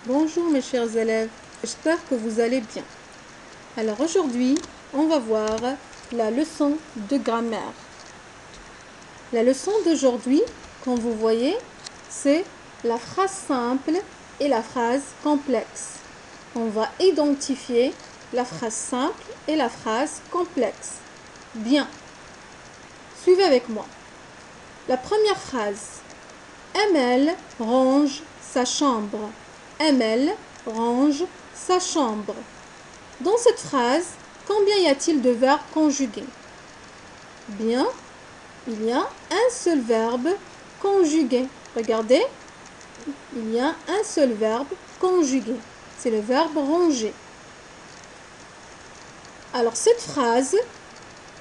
Bonjour mes chers élèves, j'espère que vous allez bien. Alors aujourd'hui, on va voir la leçon de grammaire. La leçon d'aujourd'hui, comme vous voyez, c'est la phrase simple et la phrase complexe. On va identifier la phrase simple et la phrase complexe. Bien, suivez avec moi. La première phrase. Amel range sa chambre. Amel range sa chambre. Dans cette phrase, combien y a-t-il de verbes conjugués? Bien, il y a un seul verbe conjugué. Regardez, il y a un seul verbe conjugué. C'est le verbe ranger. Alors cette phrase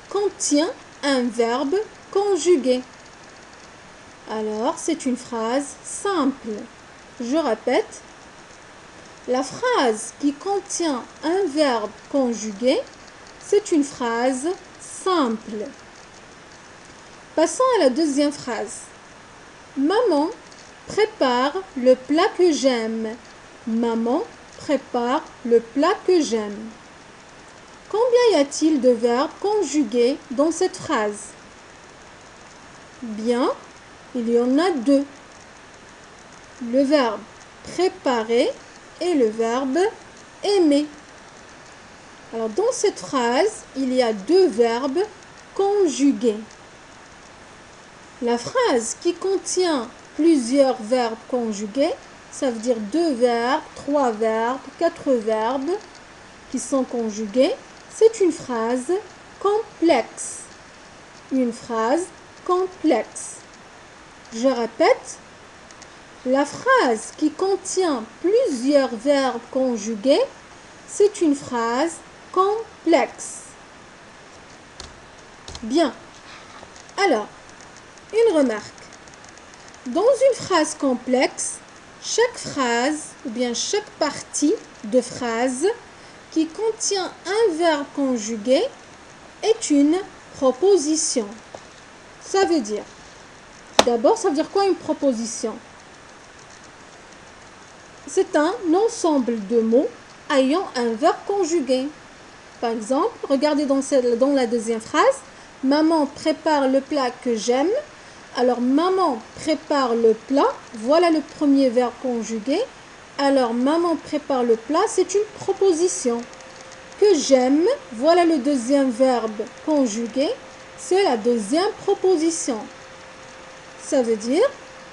contient un verbe conjugué. Alors c'est une phrase simple. Je répète. La phrase qui contient un verbe conjugué, c'est une phrase simple. Passons à la deuxième phrase. Maman prépare le plat que j'aime. Maman prépare le plat que j'aime. Combien y a-t-il de verbes conjugués dans cette phrase? Bien, il y en a deux. Le verbe préparer et le verbe aimer. Alors dans cette phrase, il y a deux verbes conjugués. La phrase qui contient plusieurs verbes conjugués, ça veut dire deux verbes, trois verbes, quatre verbes qui sont conjugués, c'est une phrase complexe. Une phrase complexe. Je répète. La phrase qui contient plusieurs verbes conjugués, c'est une phrase complexe. Bien. Alors, une remarque. Dans une phrase complexe, chaque phrase ou bien chaque partie de phrase qui contient un verbe conjugué est une proposition. Ça veut dire, d'abord, ça veut dire quoi une proposition? C'est un ensemble de mots ayant un verbe conjugué. Par exemple, regardez dans la deuxième phrase. Maman prépare le plat que j'aime. Alors, maman prépare le plat. Voilà le premier verbe conjugué. Alors, maman prépare le plat, c'est une proposition. Que j'aime, voilà le deuxième verbe conjugué. C'est la deuxième proposition. Ça veut dire,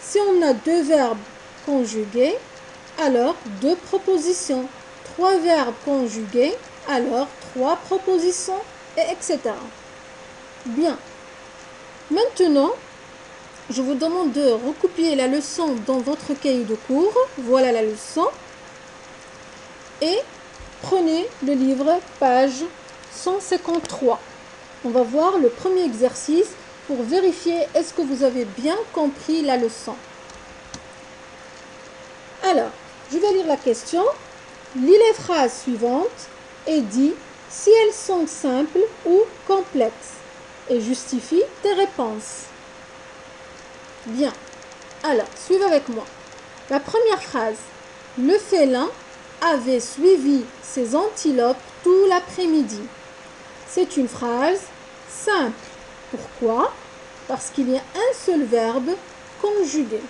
si on a deux verbes conjugués, alors deux propositions. Trois verbes conjugués, alors trois propositions, et etc. Bien. Maintenant, je vous demande de recopier la leçon dans votre cahier de cours. Voilà la leçon. Et prenez le livre, page 153. On va voir le premier exercice pour vérifier est-ce que vous avez bien compris la leçon. Alors, je vais lire la question. Lis les phrases suivantes et dis si elles sont simples ou complexes et justifie tes réponses. Bien. Alors, suivez avec moi. La première phrase. Le félin avait suivi ses antilopes tout l'après-midi. C'est une phrase simple. Pourquoi? Parce qu'il y a un seul verbe conjugué.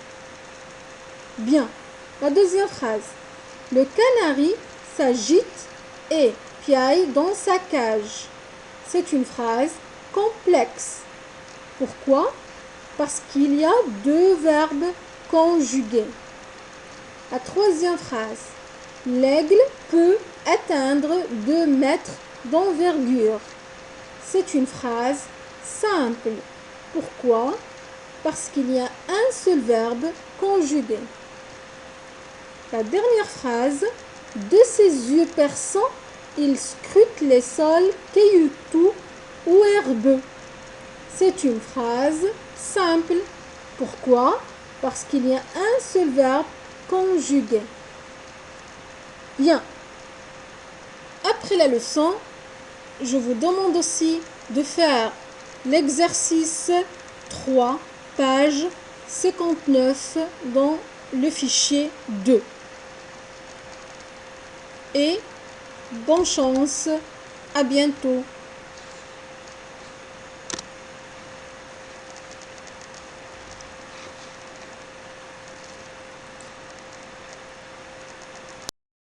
Bien. La deuxième phrase. Le canari s'agite et piaille dans sa cage. C'est une phrase complexe. Pourquoi? Parce qu'il y a deux verbes conjugués. La troisième phrase. L'aigle peut atteindre 2 mètres d'envergure. C'est une phrase simple. Pourquoi? Parce qu'il y a un seul verbe conjugué. La dernière phrase. De ses yeux perçants, il scrute les sols caillouteux ou herbeux. C'est une phrase simple. Pourquoi? Parce qu'il y a un seul verbe conjugué. Bien. Après la leçon, je vous demande aussi de faire l'exercice 3, page 59 dans le fichier 2. et bonne chance. À bientôt.